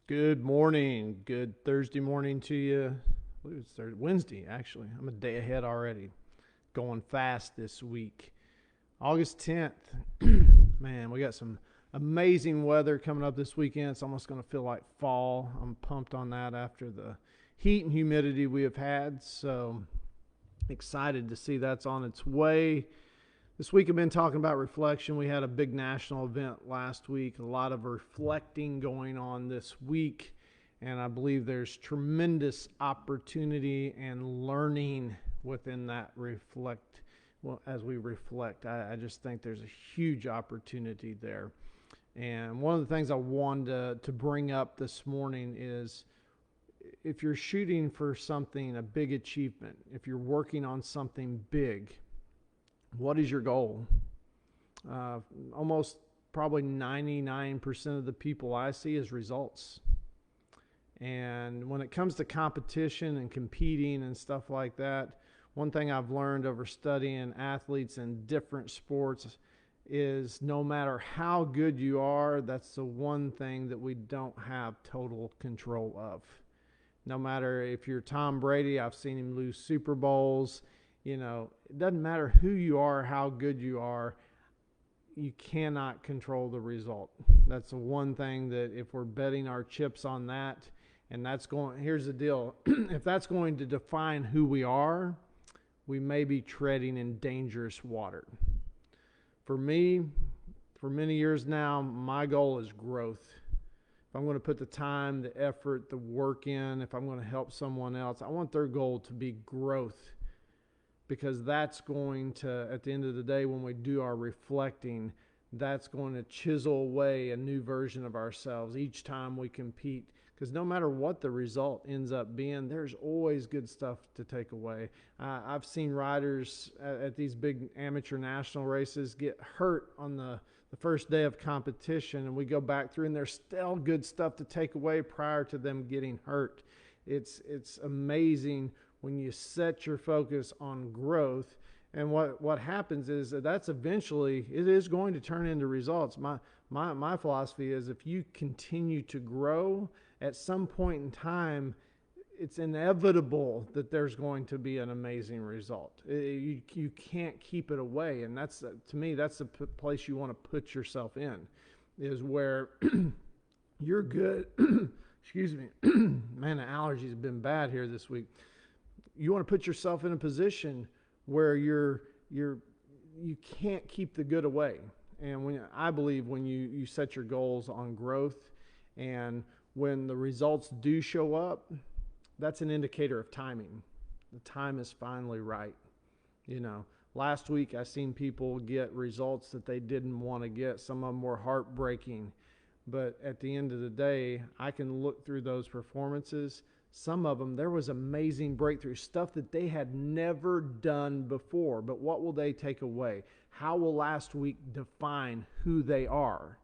Good morning. Good Thursday morning to you. I believe it's Wednesday, actually. I'm a day ahead already. Going fast this week. August 10th. Man, we got some amazing weather coming up this weekend. It's almost going to feel like fall. I'm pumped on that after the heat and humidity we have had. So excited to see that's on its way. This week I've been talking about reflection. We had a big national event last week, a lot of reflecting going on this week, and I believe there's tremendous opportunity and learning within that reflect. Well, as we reflect, I just think there's a huge opportunity there. And one of the things I wanted to bring up this morning is if you're shooting for something, a big achievement, if you're working on something big, what is your goal? Almost probably 99% of the people I see is results. And when it comes to competition and competing and stuff like that, one thing I've learned over studying athletes in different sports is no matter how good you are, that's the one thing that we don't have total control of. No matter if you're Tom Brady, I've seen him lose Super Bowls. It doesn't matter who you are, how good you are, you cannot control the result. That's the one thing that if we're betting our chips on that, and here's the deal. If that's going to define who we are, we may be treading in dangerous water. For me, for many years now, my goal is growth. If I'm going to put the time, the effort, the work in, if I'm going to help someone else, I want their goal to be growth. Because that's going to, at the end of the day, when we do our reflecting, that's going to chisel away a new version of ourselves each time we compete. Because no matter what the result ends up being, there's always good stuff to take away. I've seen riders at these big amateur national races get hurt on the first day of competition, and we go back through, and there's still good stuff to take away prior to them getting hurt. It's amazing when you set your focus on growth, and what happens is that's eventually, it is going to turn into results. My philosophy is if you continue to grow, at some point in time, it's inevitable that there's going to be an amazing result. You can't keep it away, and that's, to me, that's the place you want to put yourself in, is where you're good. Excuse me. Man, the allergies have been bad here this week. You want to put yourself in a position where you can't keep the good away. And I believe when you set your goals on growth, and when the results do show up, that's an indicator of timing. The time is finally right. Last week I seen people get results that they didn't want to get. Some of them were heartbreaking. But at the end of the day, I can look through those performances. Some of them, there was amazing breakthrough stuff that they had never done before. But what will they take away? How will last week define who they are?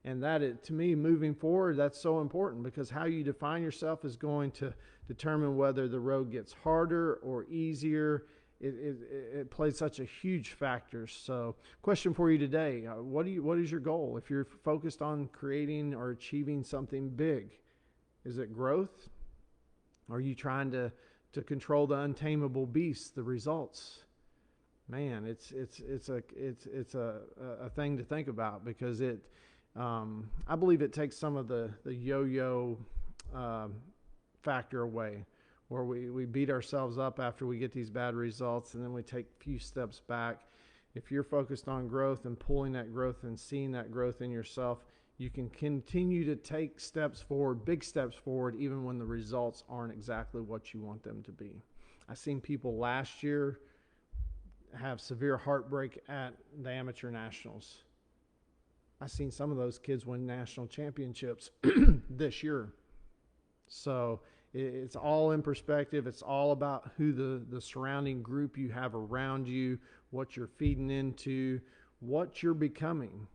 And that is, to me, moving forward, that's so important, because how you define yourself is going to determine whether the road gets harder or easier. It plays such a huge factor. So, question for you today: what is your goal? If you're focused on creating or achieving something big, is it growth? Are you trying to control the untamable beast, the results? Man, it's a thing to think about, because I believe it takes some of the yo-yo factor away, where we beat ourselves up after we get these bad results, and then we take a few steps back. If you're focused on growth and pulling that growth and seeing that growth in yourself, you can continue to take steps forward, big steps forward, even when the results aren't exactly what you want them to be. I've seen people last year have severe heartbreak at the amateur nationals. I've seen some of those kids win national championships this year. So it's all in perspective. It's all about who the surrounding group you have around you, what you're feeding into, what you're becoming.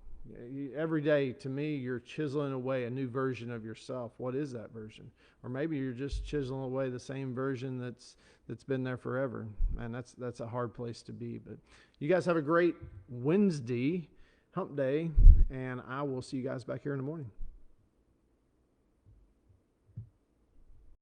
Every day, to me, you're chiseling away a new version of yourself. What is that version? Or maybe you're just chiseling away the same version that's been there forever. And that's a hard place to be. But you guys have a great Wednesday, hump day, and I will see you guys back here in the morning.